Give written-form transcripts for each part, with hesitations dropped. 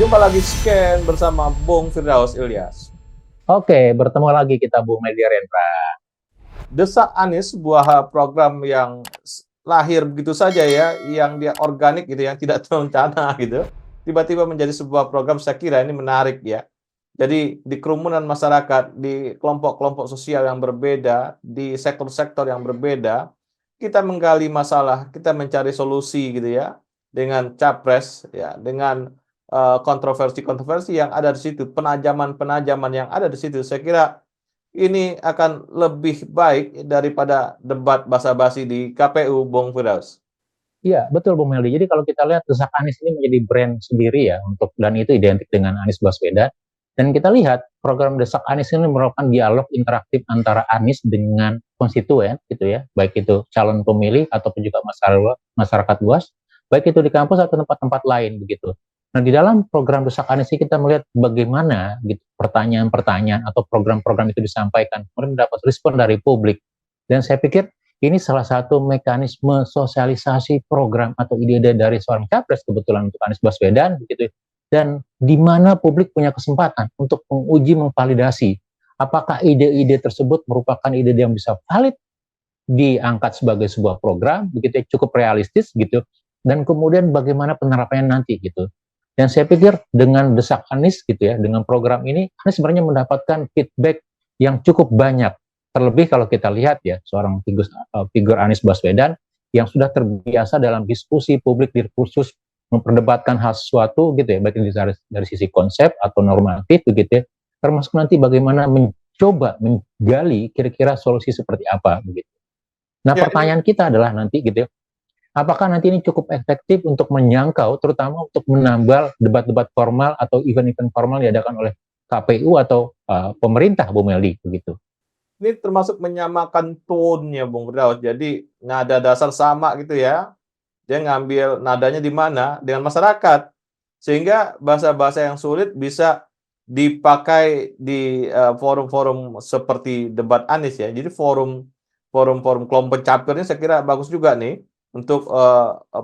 Jumpa lagi Scan bersama Bung Firdaus Ilyas. Oke, bertemu lagi kita Bung Media Rendra. Desak Anies, sebuah program yang lahir begitu saja ya, yang dia organik gitu, yang tidak terencana gitu. Tiba-tiba menjadi sebuah program, saya kira ini menarik ya. Jadi di kerumunan masyarakat, di kelompok-kelompok sosial yang berbeda, di sektor-sektor yang berbeda, kita menggali masalah, kita mencari solusi gitu ya, dengan capres ya, dengan kontroversi-kontroversi yang ada di situ, penajaman-penajaman yang ada di situ. Saya kira ini akan lebih baik daripada debat basa-basi di KPU, Bung Firdaus. Iya, betul Bung Meldi. Jadi kalau kita lihat Desak Anies ini menjadi brand sendiri ya dan itu identik dengan Anies Baswedan. Dan kita lihat program Desak Anies ini merupakan dialog interaktif antara Anies dengan konstituen gitu ya, baik itu calon pemilih ataupun juga masyarakat luas, baik itu di kampus atau tempat-tempat lain begitu. Nah, di dalam program Desak Anies ini kita melihat bagaimana gitu pertanyaan-pertanyaan atau program-program itu disampaikan, kemudian mendapat respon dari publik. Dan saya pikir ini salah satu mekanisme sosialisasi program atau ide-ide dari seorang capres kebetulan untuk Anies Baswedan begitu, dan di mana publik punya kesempatan untuk menguji, memvalidasi apakah ide-ide tersebut merupakan ide yang bisa valid diangkat sebagai sebuah program begitu ya, cukup realistis gitu, dan kemudian bagaimana penerapannya nanti gitu. Dan saya pikir dengan Desak Anies gitu ya, dengan program ini Anies sebenarnya mendapatkan feedback yang cukup banyak. Terlebih kalau kita lihat ya, seorang figur Anies Baswedan yang sudah terbiasa dalam diskusi publik diskursus memperdebatkan hal sesuatu gitu ya, baik dari sisi konsep atau normatif begitu ya, termasuk nanti bagaimana mencoba menggali kira-kira solusi seperti apa begitu. Nah, Ya, ini pertanyaan kita adalah nanti gitu ya, apakah nanti ini cukup efektif untuk menjangkau, terutama untuk menambal debat-debat formal atau event-event formal yang diadakan oleh KPU atau pemerintah, Bu Meldi, begitu. ini termasuk menyamakan tone-nya, Bung Firdaus. Jadi nada dasar sama gitu ya. Dia ngambil nadanya di mana? Dengan masyarakat. Sehingga bahasa-bahasa yang sulit bisa dipakai di forum-forum seperti debat Anies ya. Jadi forum-forum kelompok capirnya saya kira bagus juga nih untuk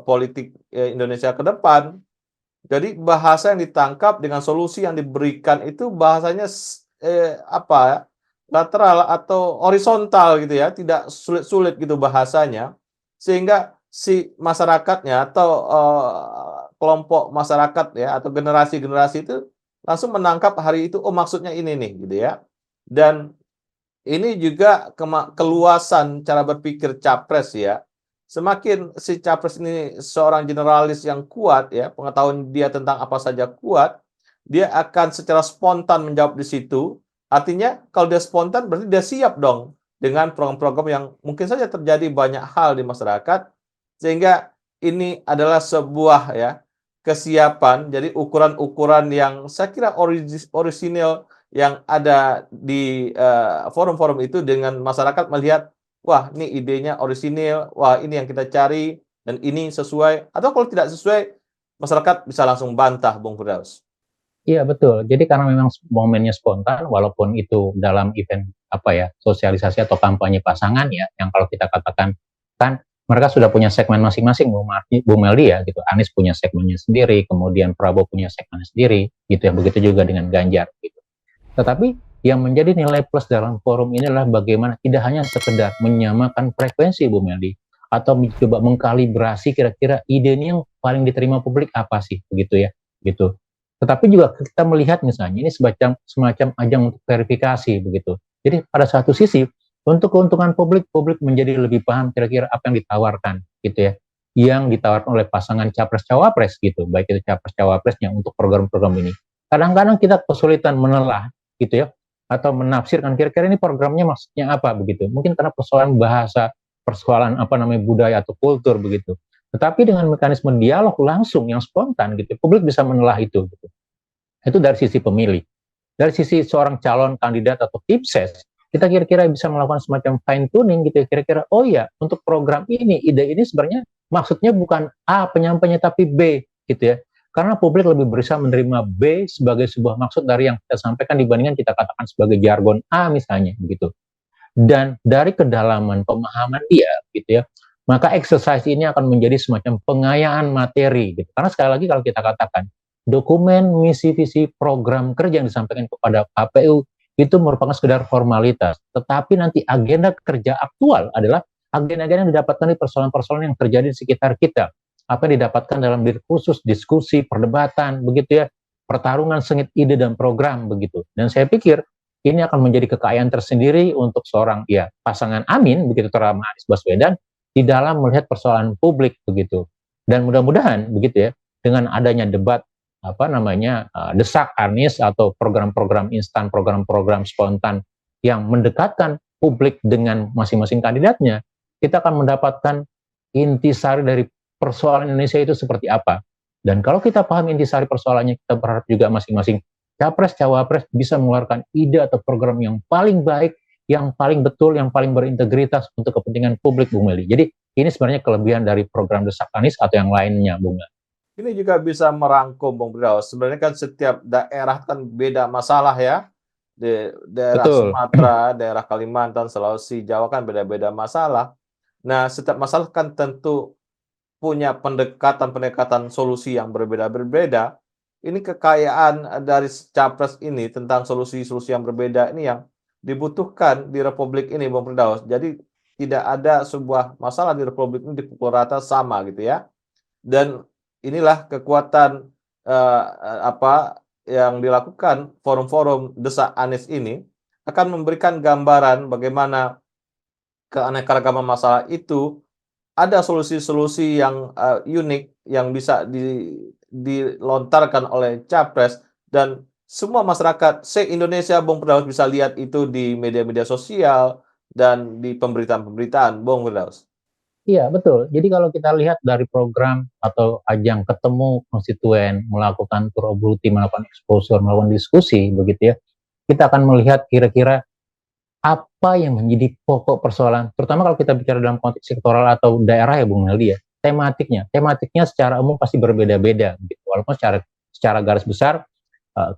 politik Indonesia ke depan. Jadi bahasa yang ditangkap dengan solusi yang diberikan itu bahasanya apa ya, lateral atau horizontal gitu ya, tidak sulit-sulit gitu bahasanya. Sehingga si masyarakatnya atau kelompok masyarakat ya atau generasi-generasi itu langsung menangkap hari itu, oh maksudnya ini nih gitu ya. Dan ini juga keluasan cara berpikir capres ya. Semakin si capres ini seorang generalis yang kuat ya, pengetahuan dia tentang apa saja kuat, dia akan secara spontan menjawab di situ. Artinya kalau dia spontan berarti dia siap dong dengan program-program yang mungkin saja terjadi banyak hal di masyarakat, sehingga ini adalah sebuah ya kesiapan. Jadi ukuran-ukuran yang saya kira orisinil yang ada di forum-forum itu dengan masyarakat melihat, wah ini idenya orisinil, wah ini yang kita cari, dan ini sesuai, atau kalau tidak sesuai, masyarakat bisa langsung bantah, Bung Firdaus. Iya, betul. Jadi karena memang momennya spontan, walaupun itu dalam event apa ya, sosialisasi atau kampanye pasangan ya, yang kalau kita katakan kan mereka sudah punya segmen masing-masing, Bu Meldi ya gitu. Anies punya segmennya sendiri, kemudian Prabowo punya segmennya sendiri, gitu ya. Begitu juga dengan Ganjar gitu. Tetapi yang menjadi nilai plus dalam forum ini adalah bagaimana tidak hanya sekedar menyamakan frekuensi, Bu Meldi, atau mencoba mengkalibrasi kira-kira ide ini yang paling diterima publik apa sih, begitu ya, gitu. Tetapi juga kita melihat misalnya ini semacam ajang untuk verifikasi begitu. Jadi pada satu sisi untuk keuntungan publik, publik menjadi lebih paham kira-kira apa yang ditawarkan gitu ya, yang ditawarkan oleh pasangan capres-cawapres gitu, baik itu capres-cawapresnya untuk program-program ini. Kadang-kadang kita kesulitan menelah gitu ya, atau menafsirkan kira-kira ini programnya maksudnya apa begitu. Mungkin karena persoalan bahasa, persoalan apa namanya budaya atau kultur begitu. Tetapi dengan mekanisme dialog langsung yang spontan gitu, publik bisa menelah itu. Gitu. Itu dari sisi pemilih. Dari sisi seorang calon kandidat atau tim ses, kita kira-kira bisa melakukan semacam fine tuning gitu. Kira-kira, oh ya, untuk program ini, ide ini sebenarnya maksudnya bukan A penyampainya tapi B gitu ya. Karena publik lebih berusaha menerima B sebagai sebuah maksud dari yang kita sampaikan dibandingkan kita katakan sebagai jargon A misalnya begitu. Dan dari kedalaman pemahaman dia gitu ya, maka exercise ini akan menjadi semacam pengayaan materi gitu. Karena sekali lagi kalau kita katakan dokumen misi visi program kerja yang disampaikan kepada KPU itu merupakan sekedar formalitas, tetapi nanti agenda kerja aktual adalah agenda-agenda yang didapatkan di persoalan-persoalan yang terjadi di sekitar kita, apa yang didapatkan dalam diskursus, diskusi, perdebatan, begitu ya, pertarungan sengit ide dan program begitu. Dan saya pikir ini akan menjadi kekayaan tersendiri untuk seorang ya pasangan Amin begitu terutama Anies Baswedan di dalam melihat persoalan publik begitu. Dan mudah-mudahan begitu ya dengan adanya debat apa namanya desak Anies atau program-program instan, program-program spontan yang mendekatkan publik dengan masing-masing kandidatnya, kita akan mendapatkan intisari dari persoalan Indonesia itu seperti apa. Dan kalau kita paham intisari persoalannya, kita berharap juga masing-masing capres cawapres bisa mengeluarkan ide atau program yang paling baik, yang paling betul, yang paling berintegritas untuk kepentingan publik, Bung Meli. Jadi ini sebenarnya kelebihan dari program desak Anies atau yang lainnya, Bung Meli. Ini juga bisa merangkum, Bung Firdaus. Sebenarnya kan setiap daerah kan beda masalah ya. Di daerah Betul. Sumatera, daerah Kalimantan, Sulawesi, Jawa kan beda-beda masalah. Nah, setiap masalah kan tentu punya pendekatan-pendekatan solusi yang berbeda-berbeda. Ini kekayaan dari capres ini tentang solusi-solusi yang berbeda ini yang dibutuhkan di Republik ini, Bung Firdaus. Jadi tidak ada sebuah masalah di Republik ini dipukul rata sama gitu ya. Dan inilah kekuatan apa yang dilakukan forum-forum desak Anies ini akan memberikan gambaran bagaimana keanekaragaman masalah itu ada solusi-solusi yang unik yang bisa dilontarkan oleh capres dan semua masyarakat se-Indonesia, Bung Firdaus, bisa lihat itu di media-media sosial dan di pemberitaan-pemberitaan, Bung Firdaus. Iya, betul. Jadi kalau kita lihat dari program atau ajang ketemu konstituen, melakukan tour of duty, melakukan exposure, melakukan diskusi, begitu ya, kita akan melihat kira-kira apa yang menjadi pokok persoalan, terutama kalau kita bicara dalam konteks sektoral atau daerah ya Bung Neldi ya, tematiknya secara umum pasti berbeda-beda, gitu. Walaupun secara garis besar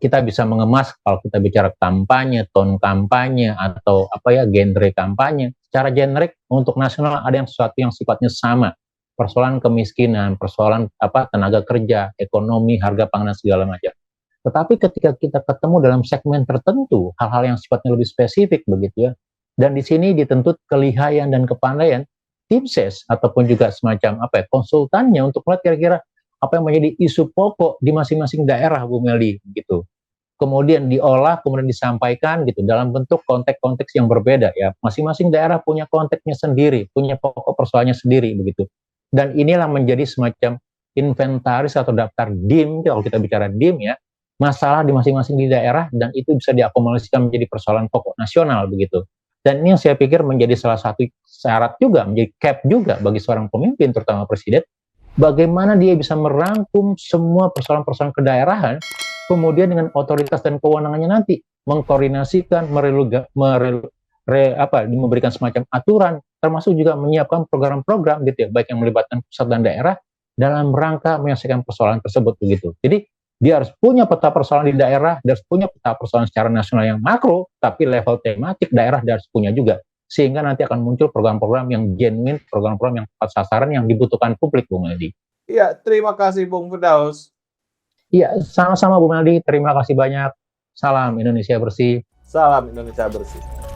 kita bisa mengemas kalau kita bicara kampanye, tone kampanye atau apa ya genre kampanye. Secara generik untuk nasional ada yang sesuatu yang sifatnya sama. Persoalan kemiskinan, persoalan apa tenaga kerja, ekonomi, harga pangan segala macam. Tetapi ketika kita ketemu dalam segmen tertentu, hal-hal yang sifatnya lebih spesifik begitu ya. Dan di sini dituntut kelihayan dan kepandaian tim ses ataupun juga semacam apa ya konsultannya untuk melihat kira-kira apa yang menjadi isu pokok di masing-masing daerah, Bu Meli, gitu. Kemudian diolah, kemudian disampaikan gitu dalam bentuk konteks-konteks yang berbeda ya. Masing-masing daerah punya konteksnya sendiri, punya pokok persoalannya sendiri begitu. Dan inilah menjadi semacam inventaris atau daftar DIM, kalau kita bicara DIM ya, masalah di masing-masing di daerah dan itu bisa diakumulasikan menjadi persoalan pokok nasional begitu. Dan ini yang saya pikir menjadi salah satu syarat juga, menjadi cap juga bagi seorang pemimpin, terutama presiden, bagaimana dia bisa merangkum semua persoalan-persoalan kedaerahan, kemudian dengan otoritas dan kewenangannya nanti mengkoordinasikan, memberikan semacam aturan, termasuk juga menyiapkan program-program gitu ya, baik yang melibatkan pusat dan daerah dalam rangka menyelesaikan persoalan tersebut begitu. Jadi dia harus punya peta persoalan di daerah, dia harus punya peta persoalan secara nasional yang makro, tapi level tematik daerah dia harus punya juga. Sehingga nanti akan muncul program-program yang genuine, program-program yang tepat sasaran yang dibutuhkan publik, Bung Meldi. Iya, terima kasih Bung Firdaus. Iya, sama-sama Bung Meldi, terima kasih banyak. Salam Indonesia bersih. Salam Indonesia bersih.